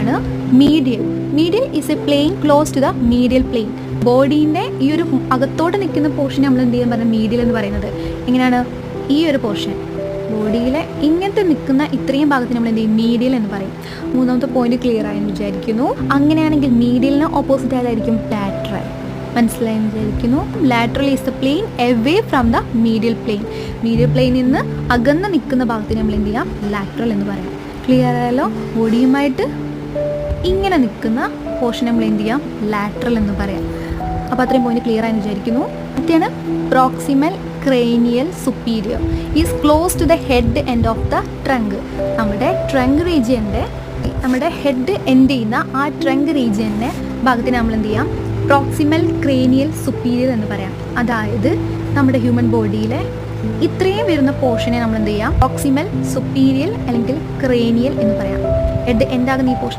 ആണ് medial. Medial is a plane close to the medial plane. ബോഡീൻ്റെ ഈ ഒരു അകത്തോട്ട് നിൽക്കുന്ന പോർഷൻ നമ്മൾ എന്ത് ചെയ്യാൻ പറയുന്നത് മീഡിയൽ എന്ന് പറയുന്നത്. എങ്ങനെയാണ് ഈ ഒരു പോർഷൻ ബോഡിയിലെ ഇങ്ങനത്തെ നിൽക്കുന്ന ഇത്രയും ഭാഗത്തിന് നമ്മൾ എന്ത് ചെയ്യും മീഡിയൽ എന്ന് പറയും. മൂന്നാമത്തെ പോയിന്റ് ക്ലിയർ ആയെന്ന് വിചാരിക്കുന്നു. അങ്ങനെയാണെങ്കിൽ മീഡിയലിന് ഓപ്പോസിറ്റ് ആയതായിരിക്കും ലാറ്ററൽ. മനസ്സിലായെന്ന് വിചാരിക്കുന്നു. Lateral is the plane away from the medial plane. Medial പ്ലെയിനിൽ നിന്ന് അകന്ന് നിൽക്കുന്ന ഭാഗത്തിന് നമ്മൾ എന്ത് ചെയ്യാം ലാറ്ററൽ എന്ന് പറയാം. ക്ലിയർ ആയാലോ? ബോഡിയുമായിട്ട് ഇങ്ങനെ നിൽക്കുന്ന പോർഷൻ നമ്മൾ എന്ത് ചെയ്യാം ലാറ്ററൽ എന്ന് പറയാം. അപ്പോൾ അത്രയും പോയിന്റ് ക്ലിയർ ആയെന്ന് വിചാരിക്കുന്നു. അടുത്താണ് proximal cranial superior is close to the head end of the trunk. നമ്മുടെ ട്രങ്ക് റീജിയൻ്റെ നമ്മുടെ ഹെഡ് എൻഡ് ചെയ്യുന്ന ആ ട്രങ്ക് റീജിയൻ്റെ ഭാഗത്തിന് നമ്മൾ എന്ത് ചെയ്യാം പ്രോക്സിമൽ ക്രേനിയൽ സുപ്പീരിയർ എന്ന് പറയാം. അതായത് നമ്മുടെ ഹ്യൂമൻ ബോഡിയിലെ ഇത്രയും വരുന്ന പോർഷനെ നമ്മൾ എന്ത് ചെയ്യാം പ്രോക്സിമൽ സുപ്പീരിയൽ അല്ലെങ്കിൽ ക്രേനിയൽ എന്ന് പറയാം. ഹെഡ് എൻഡ് ആകുന്ന ഈ പോർഷൻ